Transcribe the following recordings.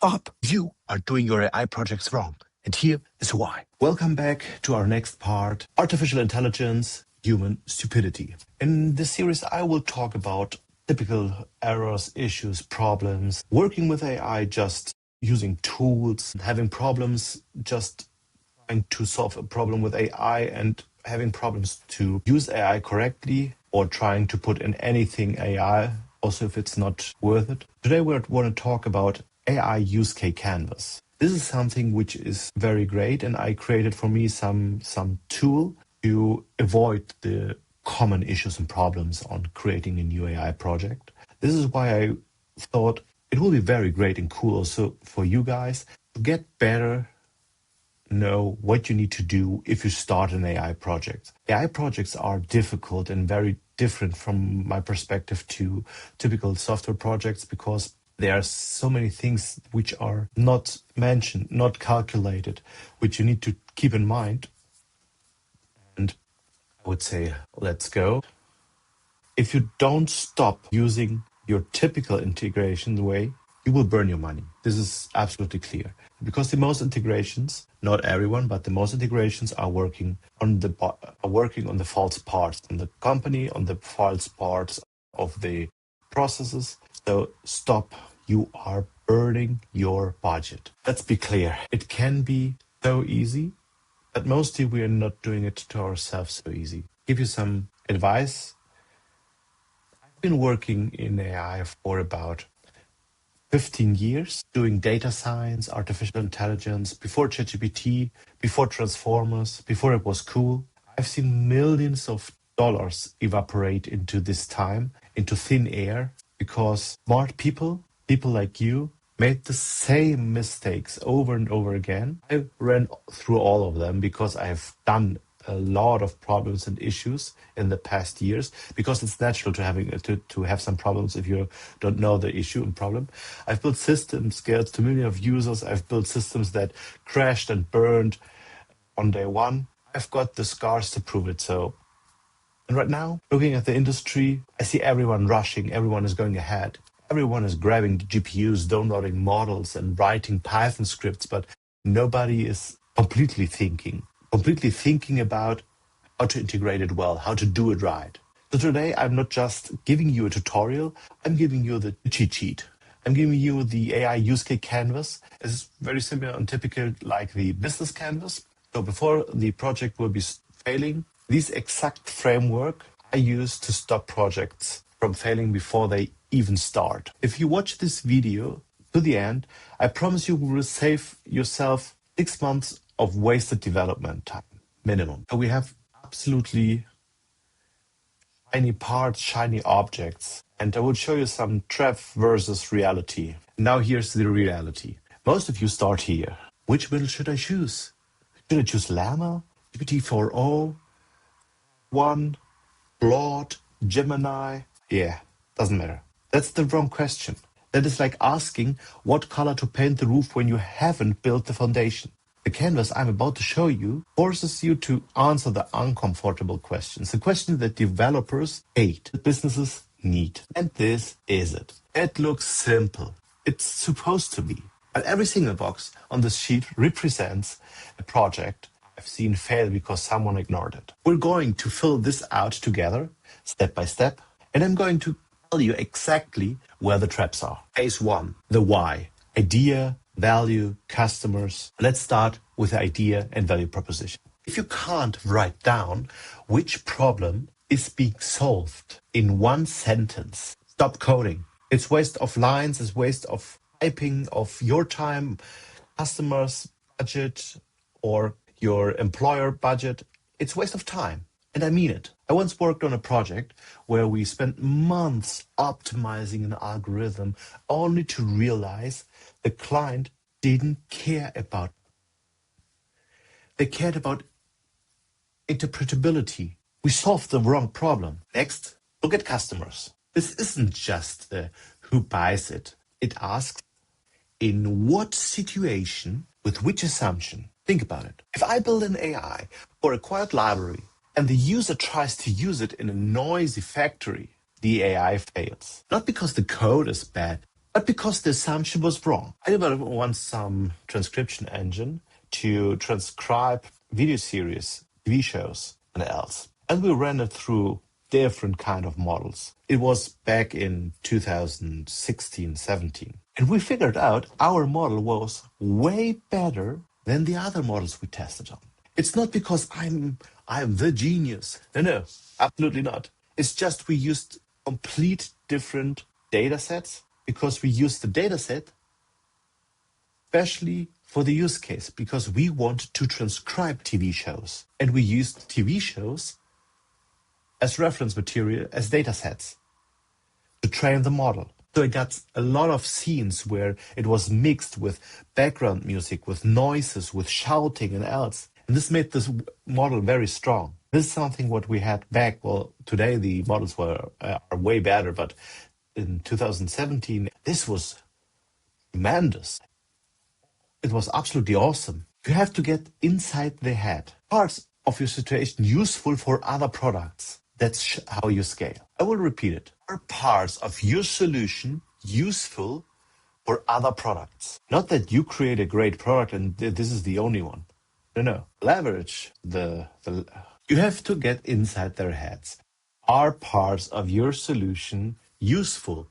stop. You are doing your AI projects wrong. And here is why. Welcome back to our next part, Artificial Intelligence, Human Stupidity. In this series, I will talk about typical errors, issues, problems, working with AI, just using tools, having problems, just trying to solve a problem with AI and having problems to use AI correctly or trying to put in anything AI, also if it's not worth it. Today we want to talk about AI use case canvas. This is something which is very great, and I created for me some tool to avoid the common issues and problems on creating a new AI project. This is why I thought it will be very great and cool also for you guys to get better know what you need to do if you start an AI project. AI projects are difficult and very different from my perspective to typical software projects because there are so many things which are not mentioned, not calculated, which you need to keep in mind. And I would say, let's go. If you don't stop using your typical integration way, you will burn your money. This is absolutely clear. Because the most integrations, not everyone, but the most integrations are working on the false parts in the company, on the false parts of the processes. So stop. You are burning your budget. Let's be clear. It can be so easy, but mostly we are not doing it to ourselves so easy. Give you some advice. I've been working in AI for about 15 years, doing data science, artificial intelligence, before ChatGPT, before transformers, before it was cool. I've seen millions of dollars evaporate into this time, into thin air, because smart people like you, made the same mistakes over and over again. I ran through all of them because I've done a lot of problems and issues in the past years, because it's natural to have some problems if you don't know the issue and problem. I've built systems scaled to millions of users. I've built systems that crashed and burned on day one. I've got the scars to prove it. And right now, looking at the industry, I see everyone rushing, everyone is going ahead. Everyone is grabbing GPUs, downloading models and writing Python scripts, but nobody is completely thinking about how to integrate it well, how to do it right. So today, I'm not just giving you a tutorial, I'm giving you the cheat sheet. I'm giving you the AI use case canvas. It's very similar and typical like the business canvas. So before the project will be failing, this exact framework I use to stop projects from failing before they even start. If you watch this video to the end, I promise you will save yourself 6 months of wasted development time, minimum. So we have absolutely shiny parts, shiny objects, and I will show you some trap versus reality. Now here's the reality. Most of you start here. Which middle should I choose? Should I choose Llama, GPT-4o, 1, Claude, Gemini? Yeah, doesn't matter. That's the wrong question. That is like asking what color to paint the roof when you haven't built the foundation. The canvas I'm about to show you forces you to answer the uncomfortable questions, the questions that developers hate, that businesses need. And this is it. It looks simple. It's supposed to be. But every single box on this sheet represents a project I've seen fail because someone ignored it. We're going to fill this out together, step by step, and I'm going to tell you exactly where the traps are. Phase 1, the why. Idea, value, customers. Let's start with the idea and value proposition. If you can't write down which problem is being solved in one sentence, stop coding. It's waste of lines, it's waste of typing, of your time, customers' budget, or your employer budget. It's waste of time. And I mean it. I once worked on a project where we spent months optimizing an algorithm only to realize the client didn't care about it. They cared about interpretability. We solved the wrong problem. Next, look at customers. This isn't just who buys it. It asks, in what situation, with which assumption? Think about it. If I build an AI for a quiet library and the user tries to use it in a noisy factory, the AI fails. Not because the code is bad, but because the assumption was wrong. I developed once some transcription engine to transcribe video series, TV shows, and else. And we ran it through different kind of models. It was back in 2016, 17. And we figured out our model was way better than the other models we tested on. It's not because I'm the genius. No, absolutely not. It's just we used complete different data sets because we used the data set especially for the use case because we want to transcribe TV shows. And we used TV shows as reference material, as data sets to train the model. So it got a lot of scenes where it was mixed with background music, with noises, with shouting and else. And this made this model very strong. This is something what we had back. Well, today the models are way better, but in 2017, this was tremendous. It was absolutely awesome. You have to get inside the head. Parts of your situation useful for other products. That's how you scale. I will repeat it. Are parts of your solution useful for other products? Not that you create a great product and this is the only one. No. Leverage the. You have to get inside their heads. Are parts of your solution useful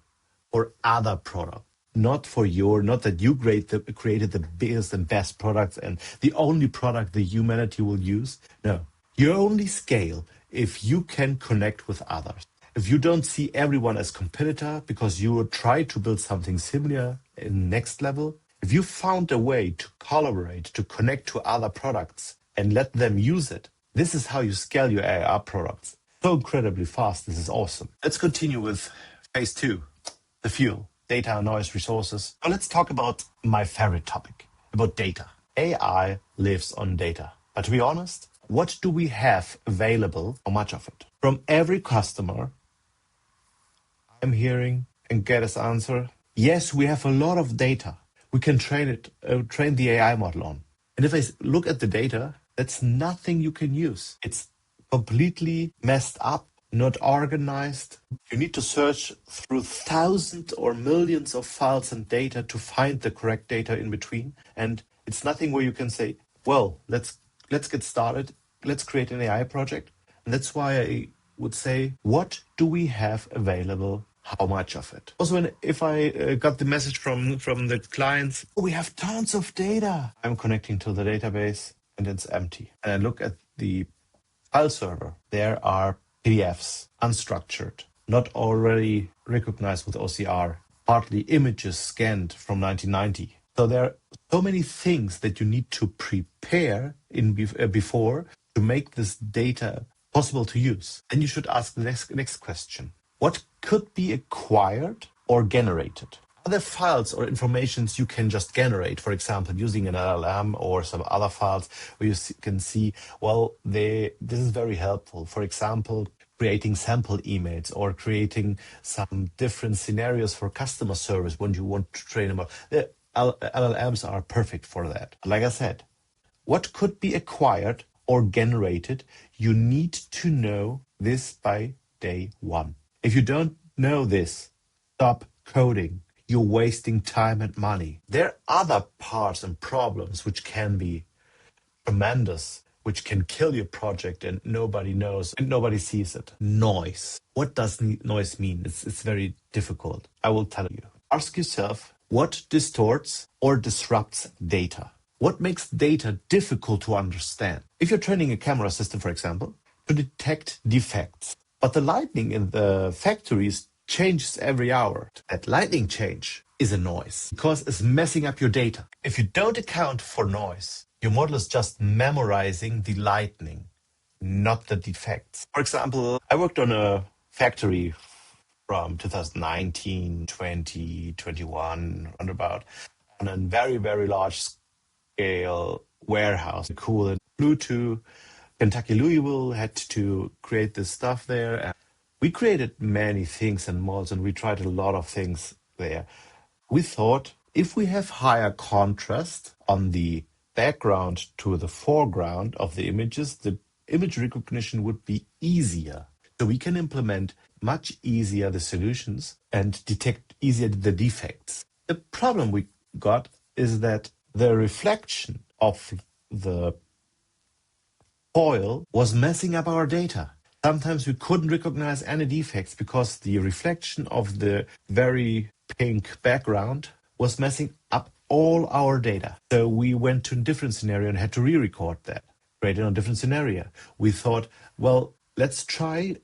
for other products? Not that you created the biggest and best products and the only product the humanity will use. No, you only scale if you can connect with others. If you don't see everyone as competitor because you will try to build something similar in next level, if you found a way to collaborate, to connect to other products and let them use it, this is how you scale your AR products. So incredibly fast. This is awesome. Let's continue with phase 2, the fuel. Data, noise, resources. Now let's talk about my favorite topic, about data. AI lives on data. But to be honest, what do we have available? How much of it? From every customer, I'm hearing and get as answer, yes, we have a lot of data. We can train the AI model on. And if I look at the data, that's nothing you can use. It's completely messed up, not organized. You need to search through thousands or millions of files and data to find the correct data in between. And it's nothing where you can say, well, let's get started. Let's create an AI project. And that's why I would say, what do we have available? How much of it? Also, if I got the message from the clients, oh, we have tons of data. I'm connecting to the database and it's empty. And I look at the file server. There are PDFs, unstructured, not already recognized with OCR, partly images scanned from 1990. So there are so many things that you need to prepare before to make this data possible to use. Then you should ask the next question. What could be acquired or generated? Are there files or informations you can just generate, for example, using an LLM or some other files where you can see, well, this is very helpful. For example, creating sample emails or creating some different scenarios for customer service when you want to train them up. The LLMs are perfect for that. Like I said, what could be acquired or generated? You need to know this by day one. If you don't know this, stop coding. You're wasting time and money. There are other parts and problems which can be tremendous, which can kill your project and nobody knows and nobody sees it. Noise. What does noise mean? It's very difficult. I will tell you. Ask yourself, what distorts or disrupts data? What makes data difficult to understand? If you're training a camera system, for example, to detect defects, but the lighting in the factories changes every hour. That lighting change is a noise because it's messing up your data. If you don't account for noise, your model is just memorizing the lightning, not the defects. For example, I worked on a factory from 2019, 20, 21, roundabout, on a very, very large scale warehouse. Cool. And flew to Kentucky, Louisville, had to create this stuff there. We created many things and molds and we tried a lot of things there. We thought if we have higher contrast on the background to the foreground of the images, the image recognition would be easier. So we can implement much easier the solutions and detect easier the defects. The problem we got is that the reflection of the foil was messing up our data. Sometimes we couldn't recognize any defects because the reflection of the very pink background was messing up all our data. So we went to a different scenario and had to re-record that, created a different scenario. We thought, well, let's try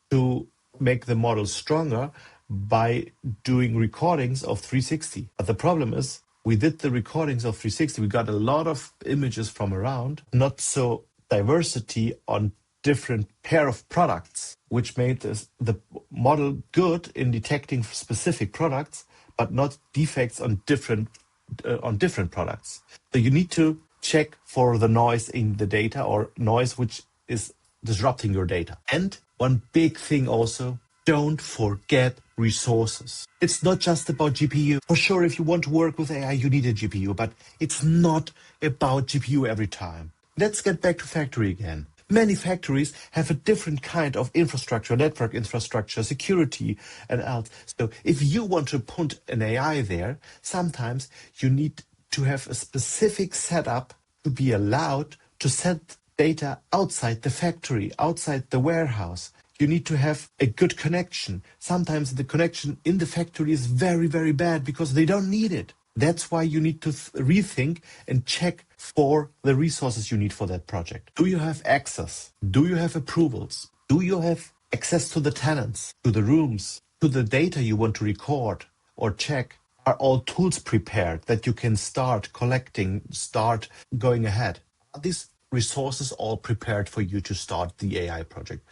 to make the model stronger by doing recordings of 360. But the problem is, we did the recordings of 360. We got a lot of images from around, not so diversity on different pair of products, which made the model good in detecting specific products, but not defects on different products. So you need to check for the noise in the data or noise which is disrupting your data. And one big thing also, don't forget resources. It's not just about GPU. For sure, if you want to work with AI, you need a GPU, but it's not about GPU every time. Let's get back to factory again. Many factories have a different kind of infrastructure, network infrastructure, security, and else. So if you want to put an AI there, sometimes you need to have a specific setup to be allowed to send data outside the factory, outside the warehouse. You need to have a good connection. Sometimes the connection in the factory is very, very bad because they don't need it. That's why you need to rethink and check for the resources you need for that project. Do you have access? Do you have approvals? Do you have access to the tenants, to the rooms, to the data you want to record or check? Are all tools prepared that you can start collecting, start going ahead? Are these resources all prepared for you to start the AI project?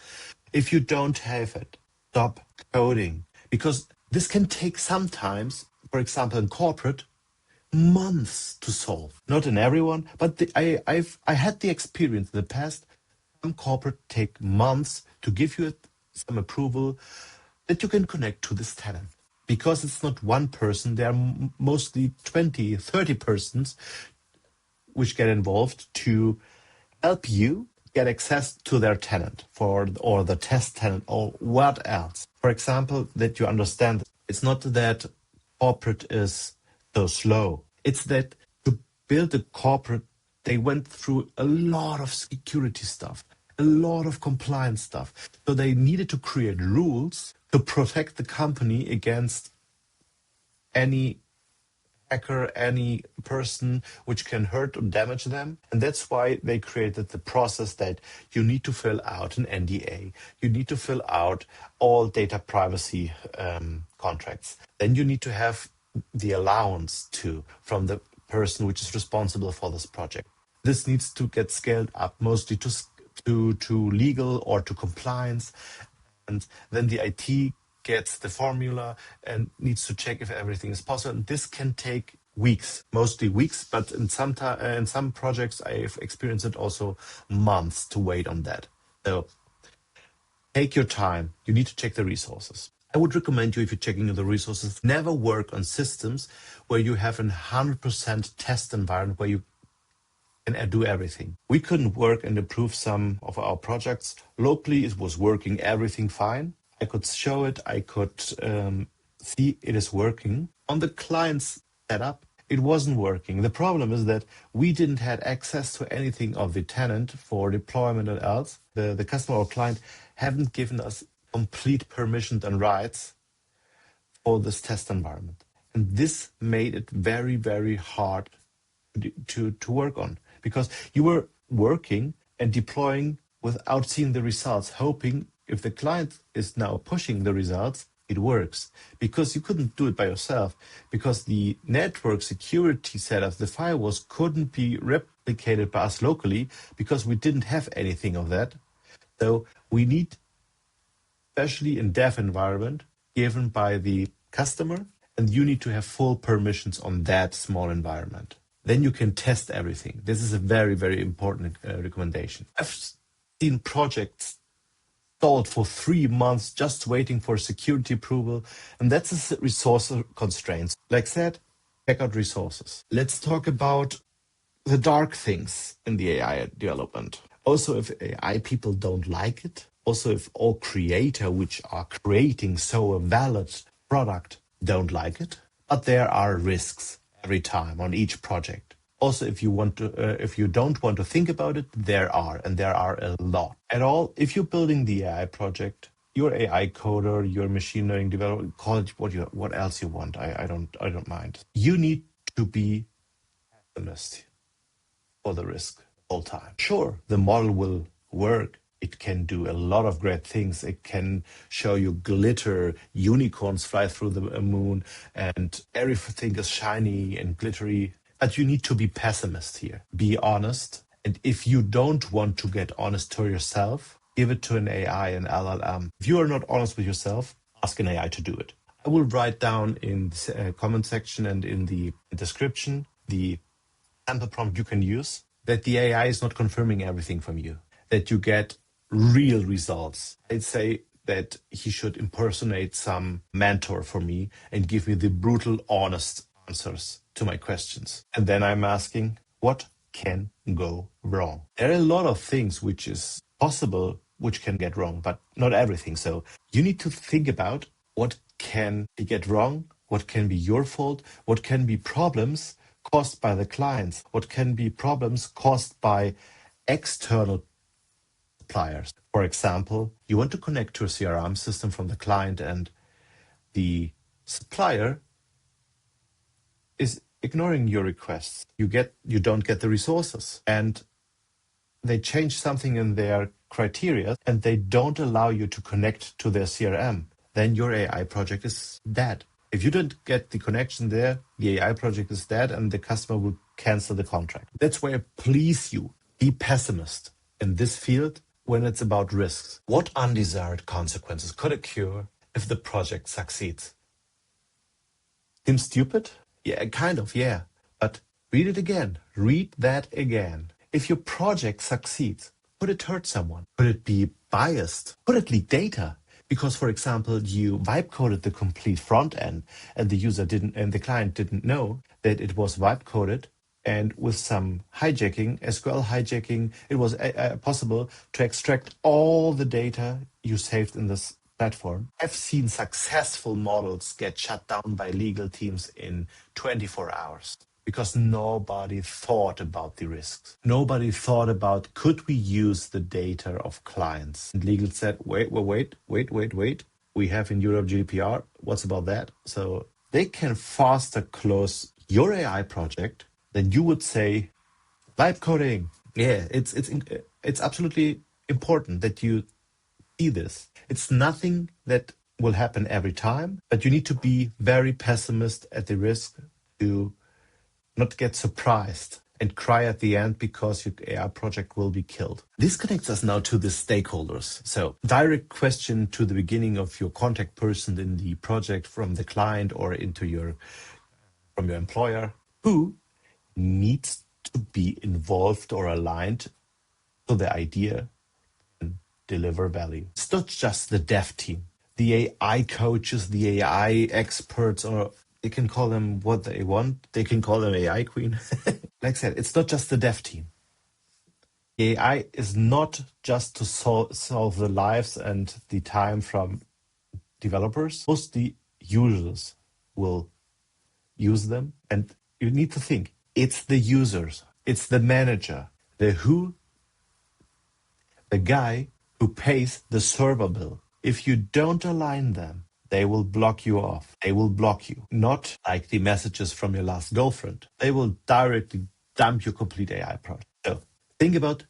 If you don't have it, stop coding, because this can take sometimes, for example, in corporate, months to solve. Not in everyone, but I had the experience in the past. Some corporate take months to give you some approval that you can connect to this tenant. Because it's not one person, there are mostly 20, 30 persons which get involved to help you get access to their tenant or the test tenant or what else. For example, that you understand it's not that corporate is so slow. It's that to build a corporate, they went through a lot of security stuff, a lot of compliance stuff. So they needed to create rules to protect the company against any hacker, any person which can hurt or damage them. And that's why they created the process that you need to fill out an NDA. You need to fill out all data privacy contracts. Then you need to have the allowance from the person which is responsible for this project. This needs to get scaled up mostly to legal or to compliance. And then the IT gets the formula and needs to check if everything is possible. And this can take weeks, mostly weeks, but in some projects I've experienced it also months to wait on that. So take your time. You need to check the resources. I would recommend you, if you're checking the resources, never work on systems where you have a 100% test environment where you can do everything. We couldn't work and improve some of our projects. Locally, it was working everything fine. I could show it. I could see it is working. On the client's setup, it wasn't working. The problem is that we didn't have access to anything of the tenant for deployment and else. The customer or client haven't given us complete permissions and rights for this test environment. And this made it very, very hard to work on, because you were working and deploying without seeing the results, hoping if the client is now pushing the results, it works. Because you couldn't do it by yourself, because the network security setup, the firewalls couldn't be replicated by us locally because we didn't have anything of that. So we need, especially in dev environment, given by the customer, and you need to have full permissions on that small environment. Then you can test everything. This is a very, very important recommendation. I've seen projects stalled for 3 months just waiting for security approval, and that's a resource constraints. Like I said, check out resources. Let's talk about the dark things in the AI development. Also, if AI people don't like it, Also, if all creator which are creating so a valid product don't like it, but there are risks every time on each project. Also, if you don't want to think about it, there are, and there are a lot. At all, if you're building the AI project, your AI coder, your machine learning developer, call it what else you want. I don't mind. You need to be honest for the risk all time. Sure, the model will work. It can do a lot of great things. It can show you glitter, unicorns fly through the moon, and everything is shiny and glittery. But you need to be pessimist here. Be honest. And if you don't want to get honest to yourself, give it to an AI, an LLM. If you are not honest with yourself, ask an AI to do it. I will write down in the comment section and in the description the sample prompt you can use, that the AI is not confirming everything from you, that you get real results. I'd say that he should impersonate some mentor for me and give me the brutal, honest answers to my questions. And then I'm asking, what can go wrong? There are a lot of things which is possible which can get wrong, but not everything. So you need to think about what can get wrong, what can be your fault, what can be problems caused by the clients, what can be problems caused by external suppliers. For example, you want to connect to a CRM system from the client and the supplier is ignoring your requests. You don't get the resources and they change something in their criteria and they don't allow you to connect to their CRM. Then your AI project is dead. If you don't get the connection there, the AI project is dead and the customer will cancel the contract. That's why I please you, be pessimist in this field when it's about risks. What undesired consequences could occur if the project succeeds? Seems stupid? Yeah, kind of, yeah. But read it again. Read that again. If your project succeeds, could it hurt someone? Could it be biased? Could it leak data? Because, for example, you vibe coded the complete front end and the client didn't know that it was vibe coded. And with some hijacking, SQL hijacking, it was possible to extract all the data you saved in this platform. I've seen successful models get shut down by legal teams in 24 hours because nobody thought about the risks. Nobody thought about, could we use the data of clients? And legal said, wait. We have in Europe GDPR. What's about that? So they can faster close your AI project than you would say, vibe coding. Yeah, it's absolutely important that you see this. It's nothing that will happen every time, but you need to be very pessimist at the risk to not get surprised and cry at the end because your AI project will be killed. This connects us now to the stakeholders. So direct question to the beginning of your contact person in the project from the client or from your employer. Who needs to be involved or aligned so the idea can deliver value? It's not just the dev team, the AI coaches, the AI experts, or they can call them what they want. They can call them AI queen. Like I said, it's not just the dev team. The AI is not just to solve the lives and the time from developers. Mostly users will use them. And you need to think, it's the users, it's the manager, the guy who pays the server bill. If you don't align them, they will block you off. They will block you. Not like the messages from your last girlfriend. They will directly dump your complete AI project. So think about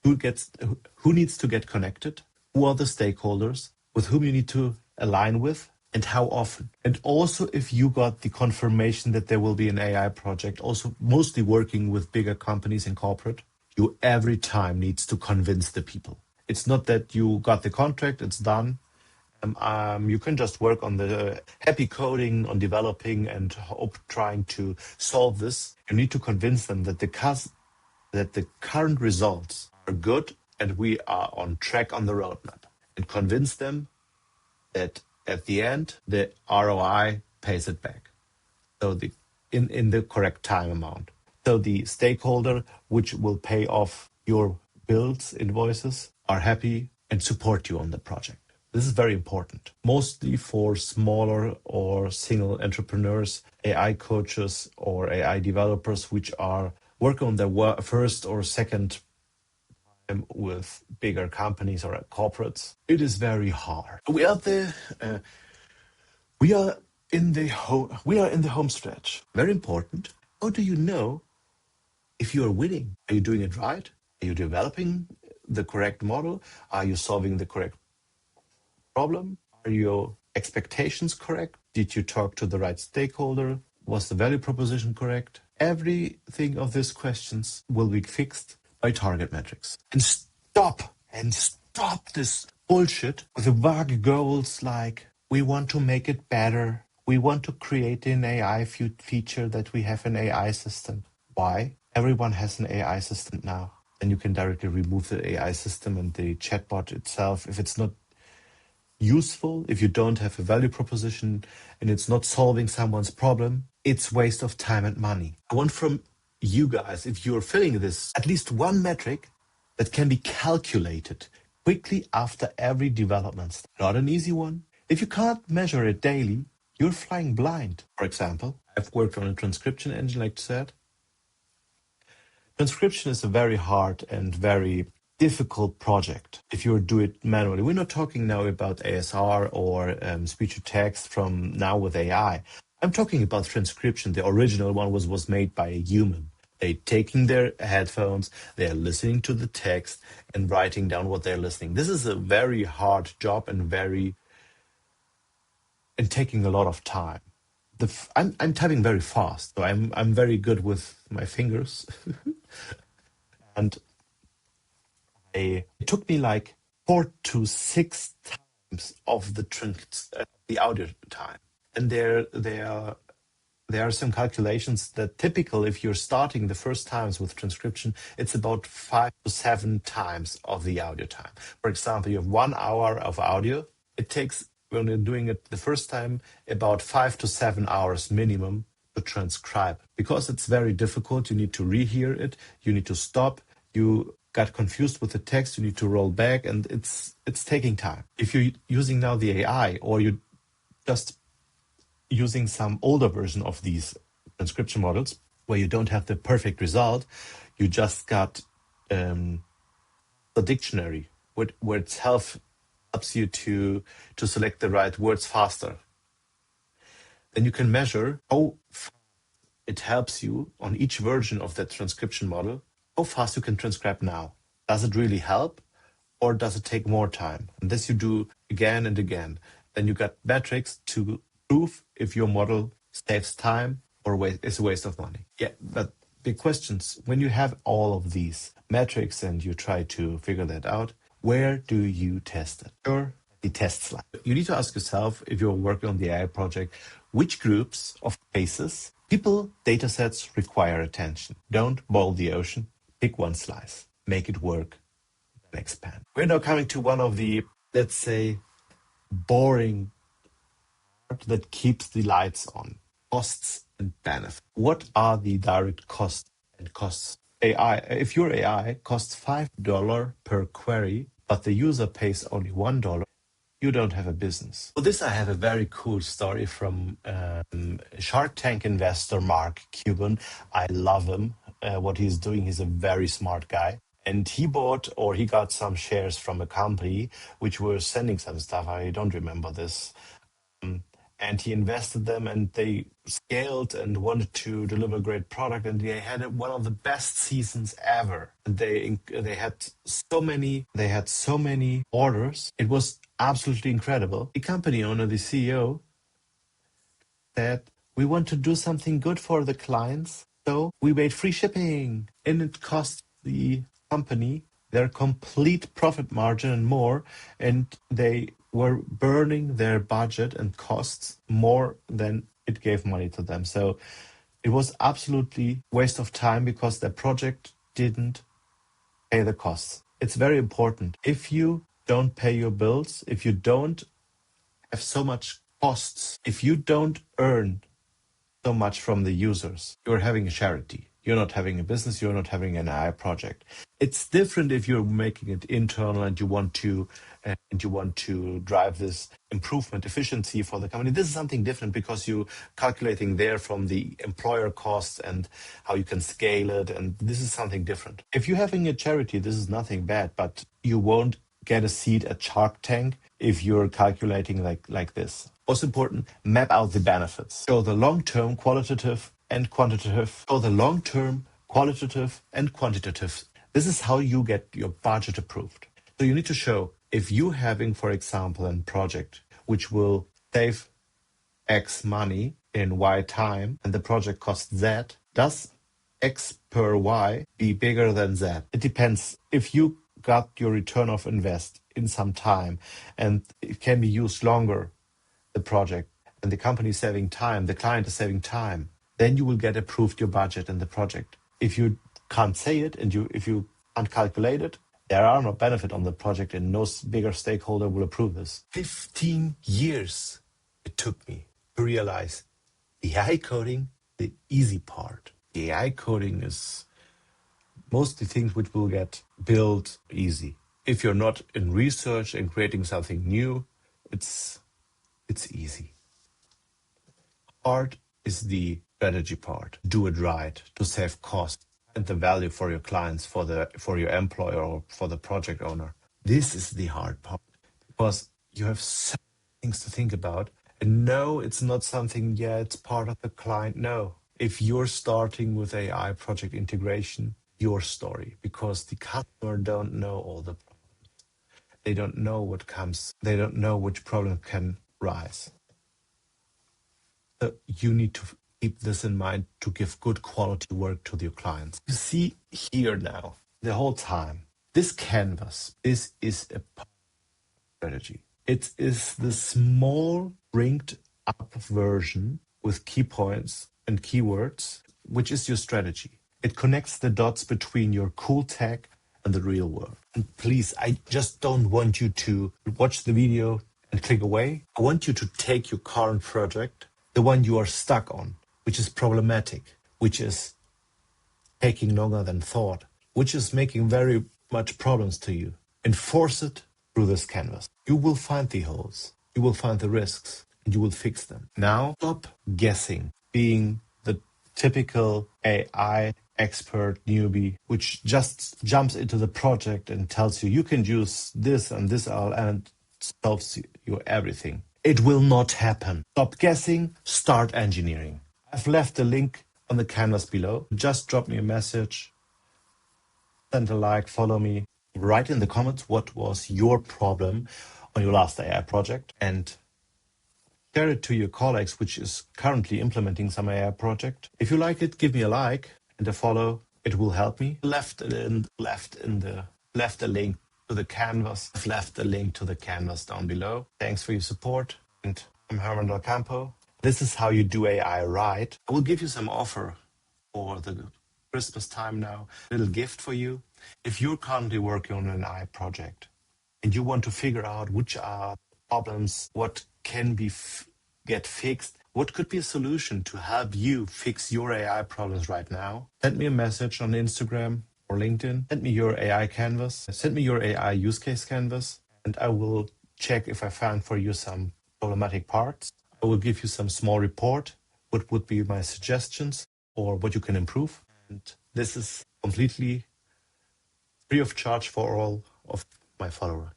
who needs to get connected, who are the stakeholders, with whom you need to align with, and how often. And also if you got the confirmation that there will be an AI project, also mostly working with bigger companies in corporate, you every time needs to convince the people. It's not that you got the contract, it's done. You can just work on the happy coding, on developing and trying to solve this. You need to convince them that the current results are good and we are on track on the roadmap. And convince them that at the end, the ROI pays it back. So in the correct time amount. So the stakeholder, which will pay off your bills, invoices, are happy and support you on the project. This is very important, mostly for smaller or single entrepreneurs, AI coaches, or AI developers, which are working on their first or second time with bigger companies or corporates. It is very hard. We are in the home stretch. Very important. How do you know if you are winning? Are you doing it right? Are you developing the correct model? Are you solving the correct problem? Are your expectations correct? Did you talk to the right stakeholder? Was the value proposition correct? Everything of these questions will be fixed by target metrics. And stop this bullshit with the vague goals like we want to make it better. We want to create an AI feature that we have an AI system. Why? Everyone has an AI system now. And you can directly remove the AI system and the chatbot itself if it's not useful, if you don't have a value proposition and it's not solving someone's problem. It's waste of time and money. I want from you guys, if you're filling this, at least one metric that can be calculated quickly after every development step. Not an easy one. If you can't measure it daily, you're flying blind. For example, I've worked on a transcription engine, like I said. Transcription is a very hard and very difficult project if you do it manually. We're not talking now about ASR or speech to text from now with AI. I'm talking about transcription. The original one was made by a human. They're taking their headphones, they're listening to the text and writing down what they're listening. This is a very hard job and taking a lot of time. I'm typing very fast, so I'm very good with my fingers. And it took me like 4 to 6 times of the audio time. And there are some calculations that typical if you're starting the first times with transcription, it's about 5 to 7 times of the audio time. For example, you have 1 hour of audio. It takes, when you're doing it the first time, about 5 to 7 hours minimum to transcribe. Because it's very difficult, you need to rehear it, you need to stop, you got confused with the text, you need to roll back, and it's taking time. If you're using now the AI or you just using some older version of these transcription models where you don't have the perfect result, you just got the dictionary where it helps you to select the right words faster. Then you can measure how it helps you on each version of that transcription model, how fast you can transcribe now. Does it really help or does it take more time? And this you do again and again. Then you got metrics to prove if your model saves time or is a waste of money. Yeah, but big questions. When you have all of these metrics and you try to figure that out, where do you test it? Sure, the test slide. You need to ask yourself, if you're working on the AI project, which groups of cases, people, data sets require attention. Don't boil the ocean. Pick one slice. Make it work and expand. We're now coming to one of the, let's say, boring that keeps the lights on. Costs and benefits. What are the direct costs and costs? AI, if your AI costs $5 per query, but the user pays only $1, you don't have a business. For this, I have a very cool story from Shark Tank investor Mark Cuban. I love him. What he's doing, he's a very smart guy. And he got some shares from a company which were sending some stuff. I don't remember this. And he invested them and they scaled and wanted to deliver a great product. And they had one of the best seasons ever. They had so many orders. It was absolutely incredible. The company owner, the CEO, said, we want to do something good for the clients. So we made free shipping. And it cost the company their complete profit margin and more. And they were burning their budget and costs more than it gave money to them. So it was absolutely waste of time because the project didn't pay the costs. It's very important. If you don't pay your bills, if you don't have so much costs, if you don't earn so much from the users, you're having a charity. You're not having a business, you're not having an AI project. It's different if you're making it internal and you want to drive this improvement efficiency for the company. This is something different because you're calculating there from the employer costs and how you can scale it. And this is something different. If you're having a charity, this is nothing bad, but you won't get a seat at Shark Tank if you're calculating like this. Most important, map out the benefits. Show the long-term qualitative and quantitative. Show the long-term qualitative and quantitative. This is how you get your budget approved. So you need to show if you having, for example, a project which will save X money in Y time and the project costs Z, does X per Y be bigger than Z? It depends. If you got your return of invest in some time and it can be used longer, the project, and the company is saving time, the client is saving time, then you will get approved your budget and the project. If you can't say it and if you can't calculate it, there are no benefit on the project and no bigger stakeholder will approve this. 15 years it took me to realize the AI coding, the easy part. The AI coding is mostly things which will get built easy. If you're not in research and creating something new, it's easy. Hard is the strategy part. Do it right to save costs and the value for your clients, for your employer or for the project owner. This is the hard part because you have so many things to think about. And no, it's not something, it's part of the client. No. If you're starting with AI project integration, your story, because the customer don't know all the problems. They don't know what comes. They don't know which problem can rise. You need to keep this in mind to give good quality work to your clients. You see here now, the whole time, this canvas, this is a strategy. It is the small rinked up version with key points and keywords, which is your strategy. It connects the dots between your cool tech and the real world. And please, I just don't want you to watch the video and click away. I want you to take your current project, the one you are stuck on, which is problematic, which is taking longer than thought, which is making very much problems to you, and force it through this canvas. You will find the holes, you will find the risks, and you will fix them. Now, stop guessing, being the typical AI expert newbie, which just jumps into the project and tells you, you can use this and this and solves you everything. It will not happen. Stop guessing, start engineering. I've left the link on the canvas below. Just drop me a message, send a like, follow me. Write in the comments what was your problem on your last AI project and share it to your colleagues, which is currently implementing some AI project. If you like it, give me a like and a follow. It will help me. Left a link to the canvas. I've left a link to the canvas down below. Thanks for your support. And I'm Hermann Campo. This is how you do AI right. I will give you some offer for the Christmas time now. A little gift for you. If you're currently working on an AI project and you want to figure out which are problems, what can be get fixed, what could be a solution to help you fix your AI problems right now, send me a message on Instagram or LinkedIn. Send me your AI canvas. Send me your AI use case canvas, and I will check if I found for you some problematic parts. I will give you some small report, what would be my suggestions or what you can improve. And this is completely free of charge for all of my followers.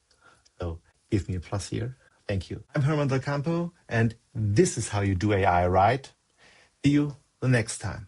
So give me a plus here. Thank you. I'm Hermann Campo, and this is how you do AI right. See you the next time.